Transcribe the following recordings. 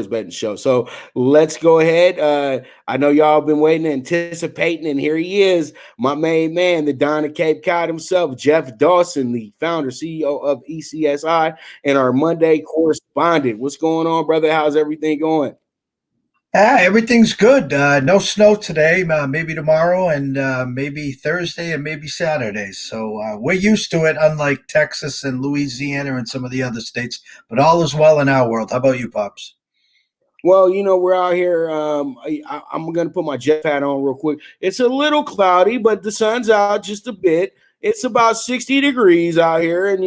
betting show. So let's go ahead. I know y'all been waiting, anticipating, and here he is, my main man, the Don of Cape Cod himself, Jeff Dawson, the founder, CEO of ECSI, and our Monday correspondent. What's going on, brother? How's everything going? Everything's good. No snow today, maybe tomorrow, and maybe Thursday, and maybe Saturday. So we're used to it, unlike Texas and Louisiana and some of the other states. But all is well in our world. How about you, Pops? Well, we're out here. I'm going to put my jet hat on real quick. It's a little cloudy, but the sun's out just a bit. It's about 60 degrees out here, and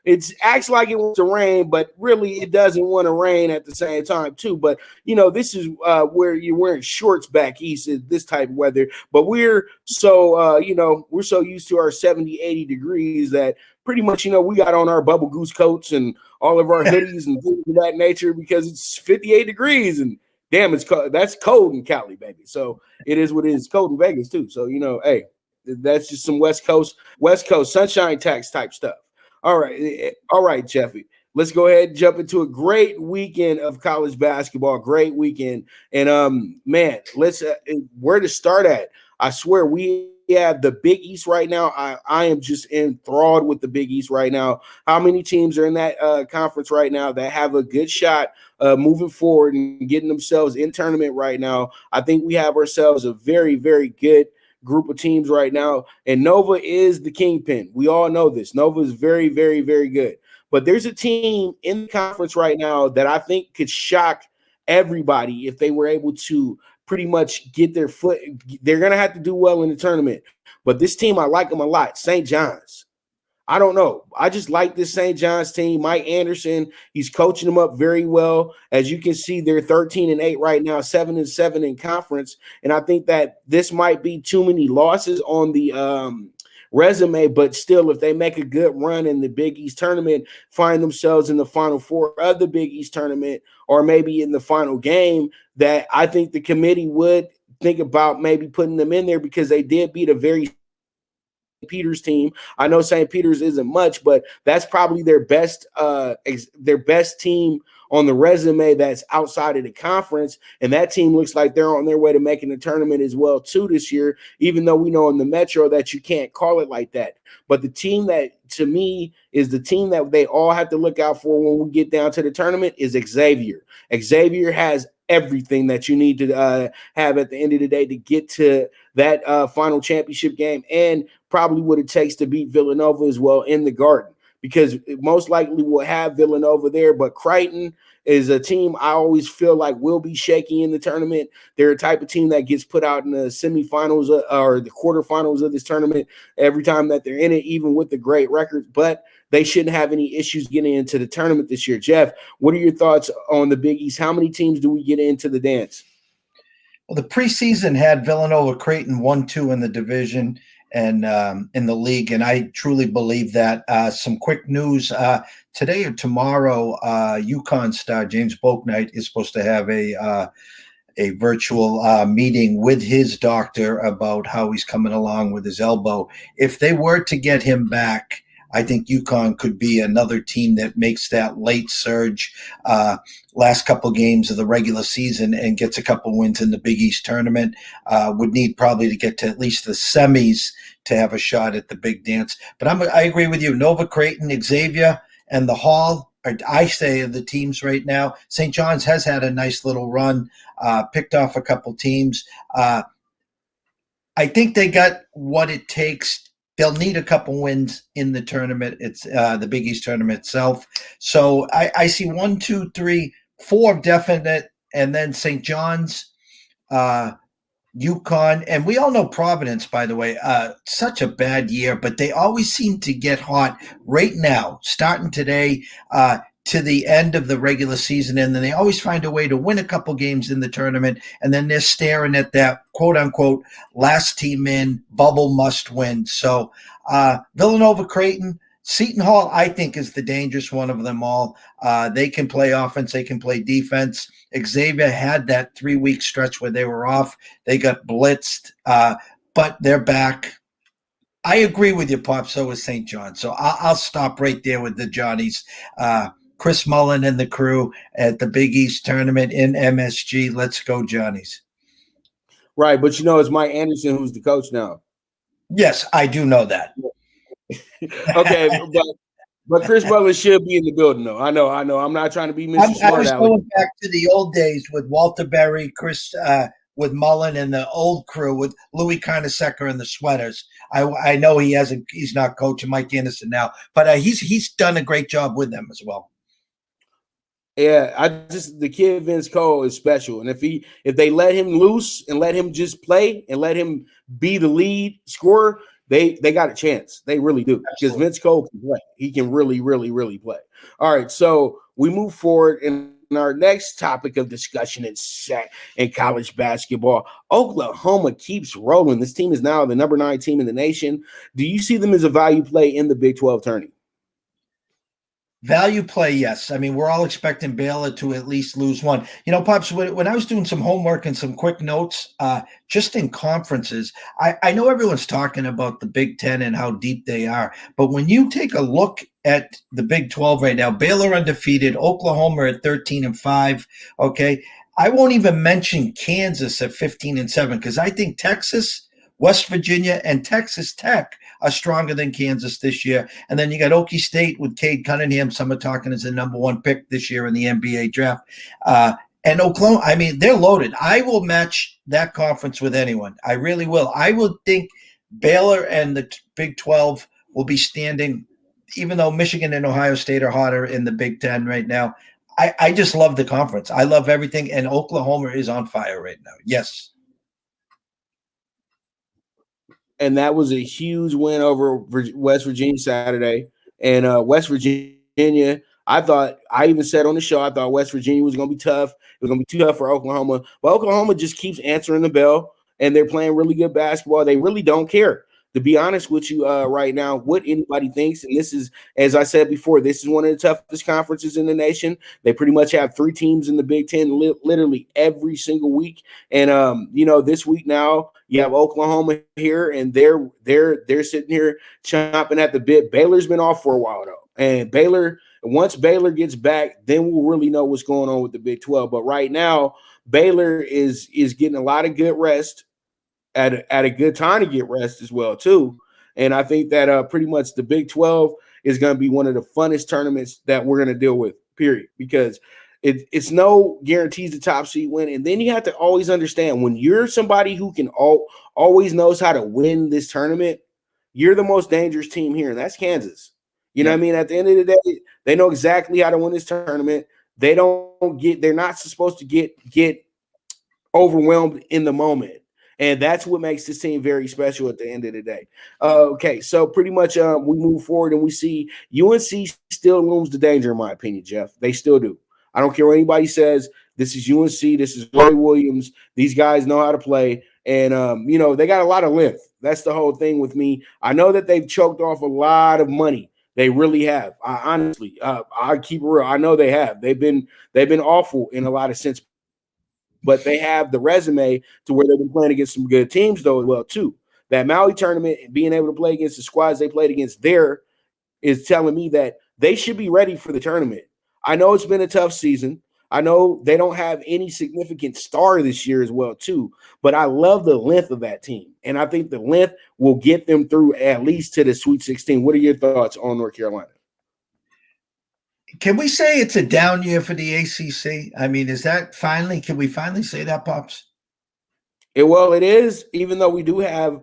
it acts like it wants to rain, but really it doesn't want to rain at the same time too. But this is where you're wearing shorts back east, is this type of weather. But we're so we're so used to our 70, 80 degrees that pretty much we got on our bubble goose coats and all of our hoodies and things of that nature because it's 58 degrees and damn, it's cold. That's cold in Cali, baby. So it is what it is. It's cold in Vegas too. So hey. That's just some West Coast sunshine tax type stuff. All right, Jeffy. Let's go ahead and jump into a great weekend of college basketball. Great weekend, and man, let's where to start at. I swear we have the Big East right now. I am just enthralled with the Big East right now. How many teams are in that conference right now that have a good shot moving forward and getting themselves in tournament right now? I think we have ourselves a very, very good group of teams right now, and Nova is the kingpin. We all know this. Nova is very, very, very good. But there's a team in the conference right now that I think could shock everybody if they were able to pretty much get their foot. They're going to have to do well in the tournament. But this team, I like them a lot. St. John's. I don't know. I just like this St. John's team. Mike Anderson, he's coaching them up very well. As you can see, they're 13-8 right now, 7-7 in conference. And I think that this might be too many losses on the resume, but still, if they make a good run in the Big East tournament, find themselves in the Final Four of the Big East tournament, or maybe in the final game, that I think the committee would think about maybe putting them in there because they did beat a very Peter's team. I know St. Peter's isn't much, but that's probably their best team on the resume that's outside of the conference. And that team looks like they're on their way to making the tournament as well too this year, even though we know in the Metro that you can't call it like that. But the team that, to me, is the team that they all have to look out for when we get down to the tournament is Xavier. Xavier has everything that you need to have at the end of the day to get to that final championship game, and probably what it takes to beat Villanova as well in the Garden, because most likely we'll have Villanova there. But Creighton is a team I always feel like will be shaky in the tournament. They're a type of team that gets put out in the semifinals or the quarterfinals of this tournament every time that they're in it, even with the great records. But they shouldn't have any issues getting into the tournament this year. Jeff, what are your thoughts on the Big East? How many teams do we get into the dance? Well, the preseason had Villanova, Creighton 1-2 in the division and in the league, and I truly believe that. Some quick news today or tomorrow: UConn star James Bouknight is supposed to have a virtual meeting with his doctor about how he's coming along with his elbow. If they were to get him back, I think UConn could be another team that makes that late surge last couple games of the regular season and gets a couple wins in the Big East tournament. Would need probably to get to at least the semis to have a shot at the big dance. But I agree with you. Nova, Creighton, Xavier, and the Hall, I say, are the teams right now. St. John's has had a nice little run, picked off a couple teams. I think they got what it takes. They'll need a couple wins in the tournament. It's the Big East tournament itself. So I see 1, 2, 3, 4 definite, and then St. John's, UConn, and we all know Providence, by the way, such a bad year, but they always seem to get hot right now, starting today to the end of the regular season, and then they always find a way to win a couple games in the tournament, and then they're staring at that quote-unquote last team in bubble must win. So Villanova, Creighton, Seton Hall, I think, is the dangerous one of them all. They can play offense. They can play defense. Xavier had that 3-week stretch where they were off. They got blitzed, but they're back. I agree with you, Pop. So is St. John. So I'll stop right there with the Johnnies. Chris Mullen and the crew at the Big East tournament in MSG. Let's go, Johnnies. Right, but it's Mike Anderson who's the coach now. Yes, I do know that. Okay, but Chris Butler should be in the building, though. I know. I'm not trying to be Mr. Smart I was Aleck. going back to the old days with Walter Berry, Chris, with Mullen and the old crew with Louis Carnesecca and the Sweaters. I know he's not coaching Mike Anderson now, but he's done a great job with them as well. Yeah, the kid Vince Cole is special, and if they let him loose and let him just play and let him be the lead scorer, they got a chance. They really do, because Vince Cole can play. He can really, really, really play. All right, so we move forward in our next topic of discussion in college basketball. Oklahoma keeps rolling. This team is now the number 9 team in the nation. Do you see them as a value play in the Big 12 tourney? Value play, yes. I mean, we're all expecting Baylor to at least lose one. Pops, when I was doing some homework and some quick notes, just in conferences, I know everyone's talking about the Big Ten and how deep they are, but when you take a look at the Big 12 right now, Baylor undefeated, Oklahoma at 13-5, okay? I won't even mention Kansas at 15-7, because I think Texas, West Virginia, and Texas Tech are stronger than Kansas this year. And then you got Okie State with Cade Cunningham. Some are talking as the number 1 pick this year in the NBA draft. And Oklahoma, I mean, they're loaded. I will match that conference with anyone. I really will. I would think Baylor and the Big 12 will be standing, even though Michigan and Ohio State are hotter in the Big 10 right now. I just love the conference. I love everything. And Oklahoma is on fire right now. Yes. And that was a huge win over West Virginia Saturday. And West Virginia, I even said on the show, I thought West Virginia was going to be tough. It was going to be too tough for Oklahoma. But Oklahoma just keeps answering the bell, and they're playing really good basketball. They really don't care. To be honest with you right now, what anybody thinks, and this is, as I said before, this is one of the toughest conferences in the nation. They pretty much have 3 teams in the Big Ten literally every single week. And, this week now you have Oklahoma here, and they're sitting here chomping at the bit. Baylor's been off for a while, though. And once Baylor gets back, then we'll really know what's going on with the Big 12. But right now, Baylor is getting a lot of good rest at a good time to get rest as well, too. And I think that pretty much the Big 12 is going to be one of the funnest tournaments that we're going to deal with, period, because it's no guarantees the top seed win. And then you have to always understand, when you're somebody who can always knows how to win this tournament, you're the most dangerous team here, and that's Kansas. You know what I mean? At the end of the day, they know exactly how to win this tournament. They're not supposed to get overwhelmed in the moment. And that's what makes this team very special at the end of the day. Okay, so pretty much we move forward and we see UNC still looms the danger, in my opinion, Jeff. They still do. I don't care what anybody says. This is UNC. This is Roy Williams. These guys know how to play. And, they got a lot of length. That's the whole thing with me. I know that they've choked off a lot of money. They really have. Honestly, I keep it real. I know they have. They've been awful in a lot of sense. But they have the resume to where they've been playing against some good teams, though, as well, too. That Maui tournament, being able to play against the squads they played against there, is telling me that they should be ready for the tournament. I know it's been a tough season. I know they don't have any significant star this year as well, too. But I love the length of that team. And I think the length will get them through at least to the Sweet 16. What are your thoughts on North Carolina? Can we say it's a down year for the ACC? I mean, can we finally say that, Pops? Well, it is, even though we do have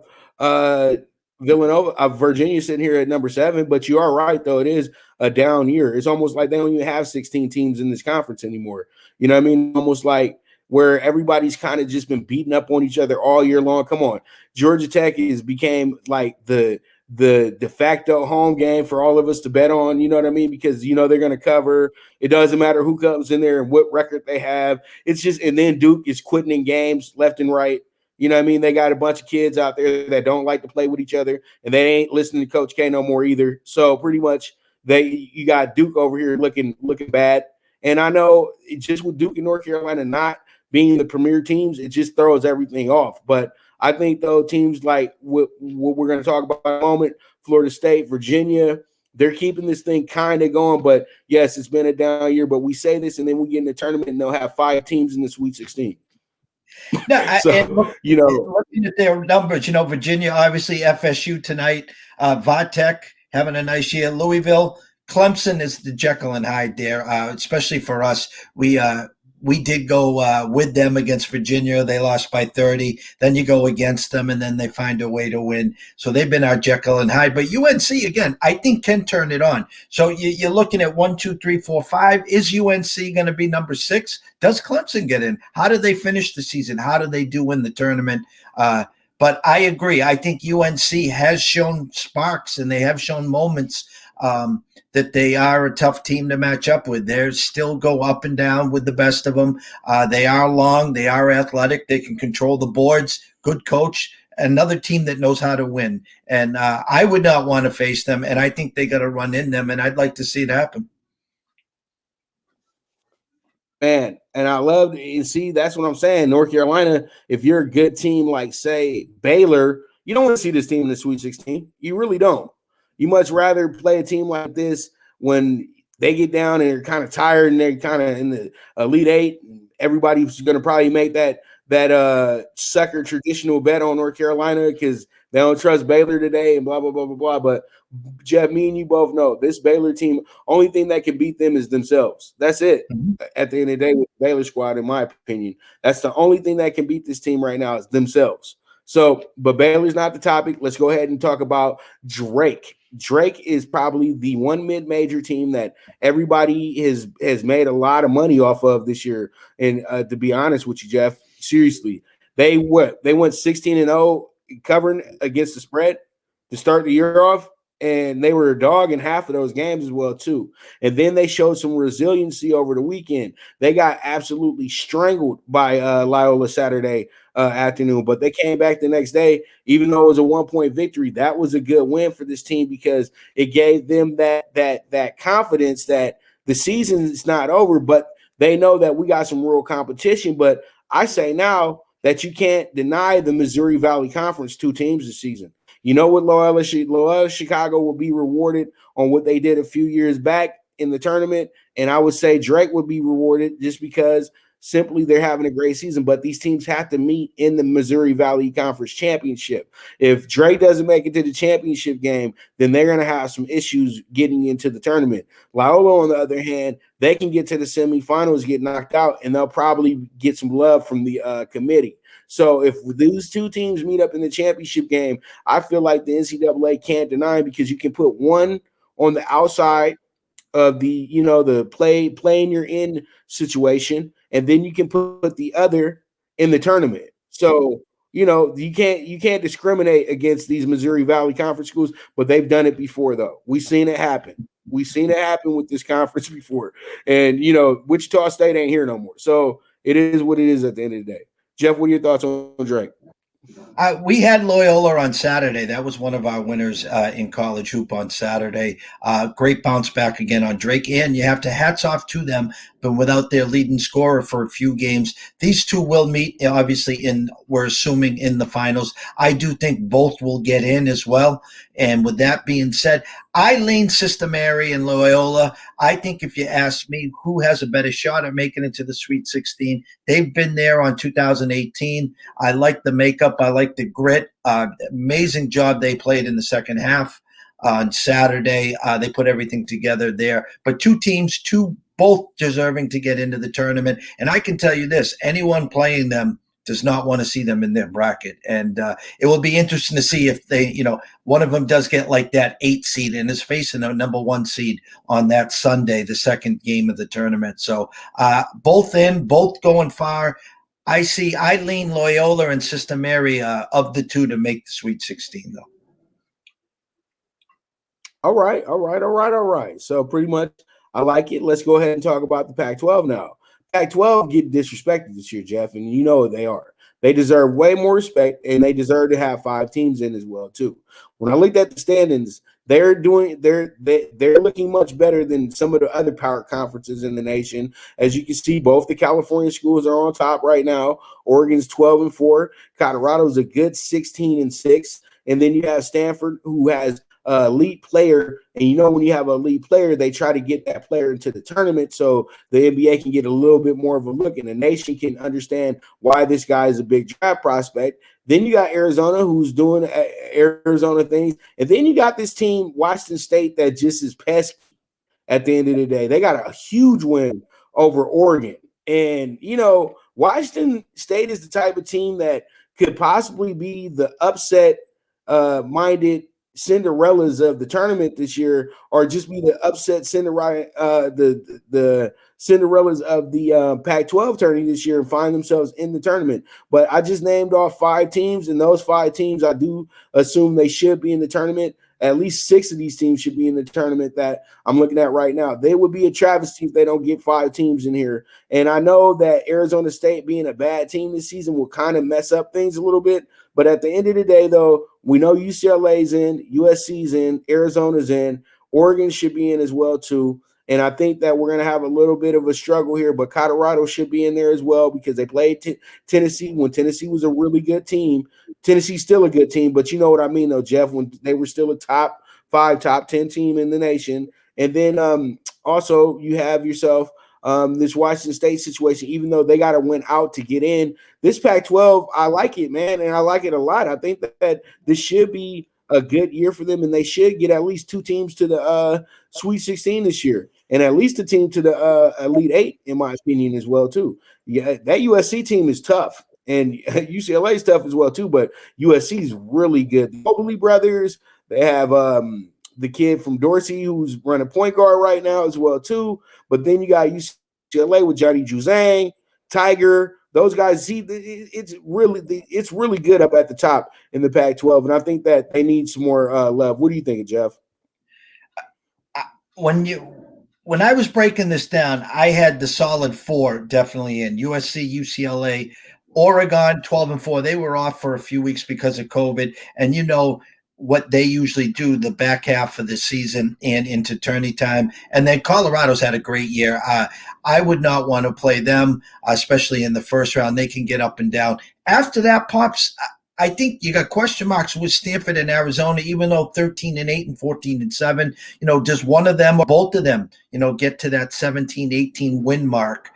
Villanova, Virginia sitting here at number 7, but you are right, though. It is a down year. It's almost like they don't even have 16 teams in this conference anymore. You know what I mean? Almost like where everybody's kind of just been beating up on each other all year long. Come on. Georgia Tech became like the de facto home game for all of us to bet on, you know what I mean? Because, they're going to cover. It doesn't matter who comes in there and what record they have. It's just, and then Duke is quitting in games left and right. You know what I mean? They got a bunch of kids out there that don't like to play with each other, and they ain't listening to Coach K no more either. So pretty much you got Duke over here looking bad. And I know just with Duke and North Carolina not being the premier teams, it just throws everything off. But I think, though, teams like what we're going to talk about in a moment, Florida State, Virginia, they're keeping this thing kind of going. But yes, it's been a down year. But we say this, and then we get in the tournament, and they'll have 5 teams in the Sweet 16. No, and So looking at their numbers, Virginia, obviously FSU tonight, Vatech having a nice year, Louisville, Clemson is the Jekyll and Hyde there, especially for us. We did go with them against Virginia. They lost by 30. Then you go against them, and then they find a way to win. So they've been our Jekyll and Hyde. But UNC, again, I think can turn it on. So you're looking at 1, 2, 3, 4, 5. Is UNC going to be number 6? Does Clemson get in? How do they finish the season? How do they do in the tournament? But I agree. I think UNC has shown sparks, and they have shown moments that they are a tough team to match up with. They still go up and down with the best of them. They are long. They are athletic. They can control the boards. Good coach. Another team that knows how to win. And I would not want to face them, and I think they got to run in them, and I'd like to see it happen. Man, and I love to see, that's what I'm saying. North Carolina, if you're a good team like, say, Baylor, you don't want to see this team in the Sweet 16. You really don't. You much rather play a team like this when they get down and they're kind of tired and they're kind of in the Elite Eight. Everybody's going to probably make that sucker traditional bet on North Carolina because they don't trust Baylor today and blah, blah, blah, blah, blah. But, Jeff, me and you both know this Baylor team, only thing that can beat them is themselves. That's it. At the end of the day with the Baylor squad, in my opinion. That's the only thing that can beat this team right now is themselves. So, but Baylor's not the topic. Let's go ahead and talk about Drake. Drake is probably the one mid-major team that everybody has made a lot of money off of this year. And to be honest with you, Jeff, seriously, they went 16-0 covering against the spread to start the year off, and they were a dog in half of those games as well too. And then they showed some resiliency over the weekend. They got absolutely strangled by Loyola Saturday afternoon, but they came back the next day. Even though it was a 1-point victory, that was a good win for this team because it gave them that confidence that the season is not over, but they know that we got some real competition. But I say now that you can't deny the Missouri Valley Conference 2 teams this season. You know what, Loyola Chicago will be rewarded on what they did a few years back in the tournament, and I would say Drake would be rewarded just because simply they're having a great season. But these teams have to meet in the Missouri Valley Conference Championship. If Drake doesn't make it to the championship game, then they're going to have some issues getting into the tournament. Loyola, on the other hand, they can get to the semifinals, get knocked out, and they'll probably get some love from the committee. So if these 2 teams meet up in the championship game, I feel like the NCAA can't deny because you can put one on the outside of the, the playing you're in situation, and then you can put the other in the tournament. So, you can't discriminate against these Missouri Valley Conference schools, but they've done it before, though. We've seen it happen. We've seen it happen with this conference before. And, Wichita State ain't here no more. So it is what it is at the end of the day. Jeff, what are your thoughts on Drake? We had Loyola on Saturday. That was one of our winners in college hoop on Saturday. Great bounce back again on Drake. And you have to hats off to them, but without their leading scorer for a few games. These 2 will meet, obviously, we're assuming in the finals. I do think both will get in as well. And with that being said, I lean Sister Mary and Loyola. I think if you ask me who has a better shot at making it to the Sweet 16, they've been there on 2018. I like the makeup. I like the grit. Amazing job they played in the second half on Saturday. They put everything together there. But 2 teams, both deserving to get into the tournament. And I can tell you this, anyone playing them does not want to see them in their bracket. And it will be interesting to see if they, one of them does get like that 8 seed and is facing a number 1 seed on that Sunday, the second game of the tournament. So both going far. I lean Loyola and Sister Mary of the 2 to make the Sweet 16, though. All right. So pretty much I like it. Let's go ahead and talk about the Pac-12 now. Pac-12 get disrespected this year, Jeff, and you know they are. They deserve way more respect, and they deserve to have 5 teams in as well too. When I looked at the standings, they're looking much better than some of the other power conferences in the nation. As you can see, both the California schools are on top right now. Oregon's 12-4. Colorado's a good 16-6, and then you have Stanford, who has elite player. And you know, when you have an elite player, they try to get that player into the tournament so the NBA can get a little bit more of a look and the nation can understand why this guy is a big draft prospect. Then you got Arizona, who's doing Arizona things. And then you got this team, Washington State, that just is pesky at the end of the day. They got a huge win over Oregon. And, you know, Washington State is the type of team that could possibly be the upset minded Cinderellas of the tournament this year, or just be the upset Cinderella, the Cinderellas of the Pac-12 tourney this year and find themselves in the tournament. But I just named off 5 teams, and those 5 teams, I do assume they should be in the tournament. At least 6 of these teams should be in the tournament that I'm looking at right now. They would be a travesty if they don't get 5 teams in here. And I know that Arizona State being a bad team this season will kind of mess up things a little bit. But at the end of the day, though, we know UCLA's in, USC's in, Arizona's in, Oregon should be in as well, too. And I think that we're going to have a little bit of a struggle here, but Colorado should be in there as well because they played Tennessee when Tennessee was a really good team. Tennessee's still a good team, but you know what I mean, though, Jeff, when they were still a top 5, top 10 team in the nation. And then also you have yourself this Washington State situation, even though they got to win out to get in. This Pac-12, I like it, man, and I like it a lot. I think that this should be a good year for them, and they should get at least 2 teams to the Sweet 16 this year, and at least a team to the Elite 8, in my opinion, as well, too. Yeah, that USC team is tough, and UCLA is tough as well, too, but USC is really good. The Mobley brothers, they have the kid from Dorsey who's running point guard right now as well, too, but then you got UCLA with Johnny Juzang, Tiger. Those guys, see, it's really good up at the top in the Pac-12, and I think that they need some more love. What do you think, Jeff? When I was breaking this down, I had the solid 4 definitely in USC, UCLA, Oregon 12-4. They were off for a few weeks because of COVID, and you know what they usually do the back half of the season and into tourney time. And then Colorado's had a great year. I would not want to play them, especially in the first round. They can get up and down. After that, Pops, I think you got question marks with Stanford and Arizona, even though 13-8 and 14-7, you know, does one of them or both of them, you know, get to that 17-18 win mark?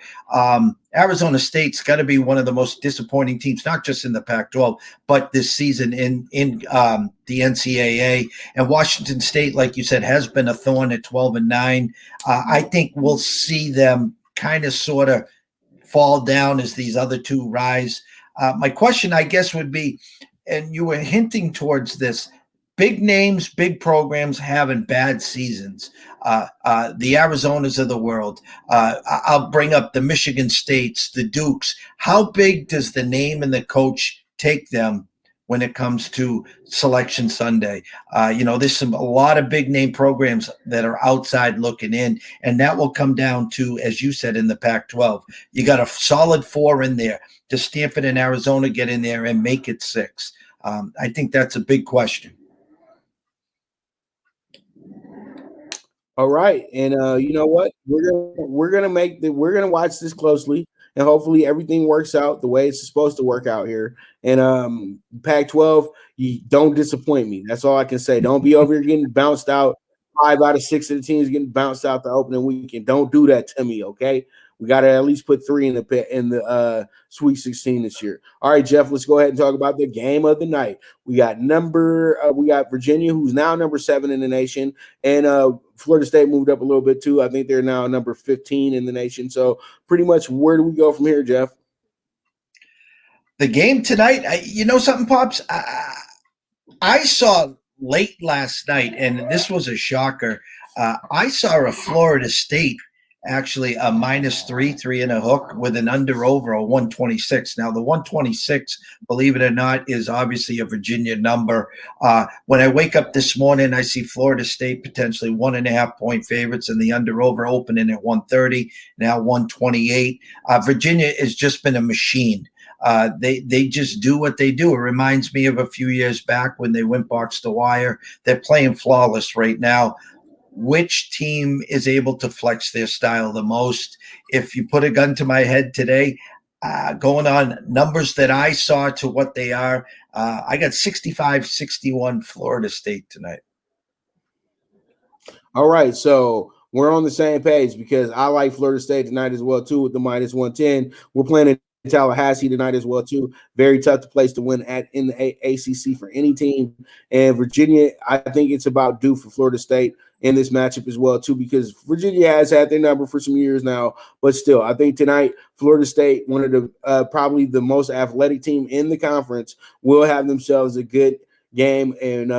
Arizona State's got to be one of the most disappointing teams, not just in the Pac-12, but this season in the NCAA. And Washington State, like you said, has been a thorn at 12-9. I think we'll see them kind of sort of fall down as these other 2 rise. My question, I guess, would be, and you were hinting towards this, big names, big programs having bad seasons. The Arizonas of the world. I'll bring up the Michigan States, the Dukes. How big does the name and the coach take them when it comes to Selection Sunday? You know, there's a lot of big name programs that are outside looking in, and that will come down to, as you said, in the Pac-12. You got a solid 4 in there. Does Stanford and Arizona get in there and make it 6? I think that's a big question. All right, and you know what? We're gonna watch this closely, and hopefully everything works out the way it's supposed to work out here. And Pac-12, you don't disappoint me. That's all I can say. Don't be over here getting bounced out. 5 out of 6 of the teams getting bounced out the opening weekend. Don't do that to me, okay? We got to at least put 3 in the Sweet 16 this year. All right, Jeff, let's go ahead and talk about the game of the night. We got Virginia, who's now number 7 in the nation, and Florida State moved up a little bit too. I think they're now number 15 in the nation. So pretty much, where do we go from here, Jeff? The game tonight, you know something, Pops? I saw late last night, and this was a shocker. I saw a Florida State actually a -3 and a hook with an under over a 126. Now the 126, believe it or not, is obviously a Virginia number. When I wake up this morning, I see Florida State potentially 1.5 point favorites and the under over opening at 130, now 128. Virginia has just been a machine. They just do what they do. It reminds me of a few years back when they went box to wire. They're playing flawless right now. Which team is able to flex their style the most? If you put a gun to my head today, going on numbers that I saw to what they are, I got 65-61 Florida State tonight. All right, so we're on the same page because I like Florida State tonight as well too with the -110. We're playing in Tallahassee tonight as well too. Very tough place to win at in the ACC for any team. And Virginia, I think it's about due for Florida State in this matchup as well too, because Virginia has had their number for some years now. But still, I think tonight Florida State, one of the probably the most athletic team in the conference, will have themselves a good game and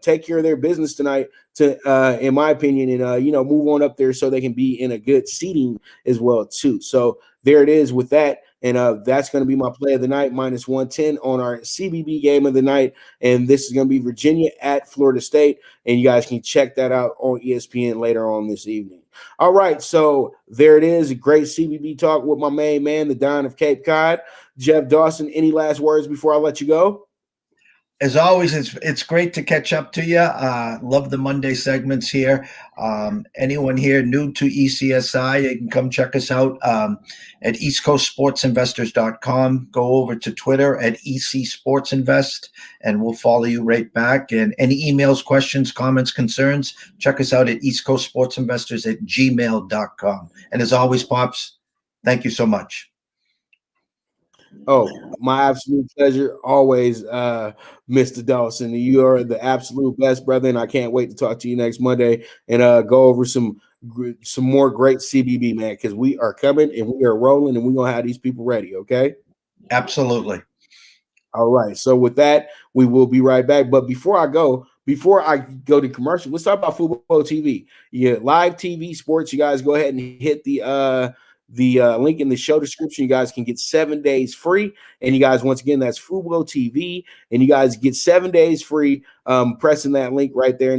take care of their business tonight to in my opinion, and move on up there so they can be in a good seating as well too. So there it is with that, and that's going to be my play of the night, -110 on our CBB game of the night. And this is going to be Virginia at Florida State, and you guys can check that out on ESPN later on this evening. All right, so there it is, a great CBB talk with my main man, the Don of Cape Cod, Jeff Dawson. Any last words before I let you go? As always, it's great to catch up to you. Love the Monday segments here. Anyone here new to ECSI, you can come check us out at eastcoastsportsinvestors.com. Go over to Twitter at EC Sports Invest, and we'll follow you right back. And any emails, questions, comments, concerns, check us out at eastcoastsportsinvestors@gmail.com. And as always, Pops, thank you so much. Oh, my absolute pleasure. Always, Mr. Dawson. You are the absolute best, brother, and I can't wait to talk to you next Monday and go over some more great CBB, man, because we are coming and we are rolling and we're going to have these people ready, okay? Absolutely. All right. So with that, we will be right back. But before I go to commercial, let's talk about Fubo TV. Yeah, live TV sports. You guys go ahead and hit the link in the show description. You guys can get 7 days free. And you guys, once again, that's Fubo TV. And you guys get 7 days free pressing that link right there.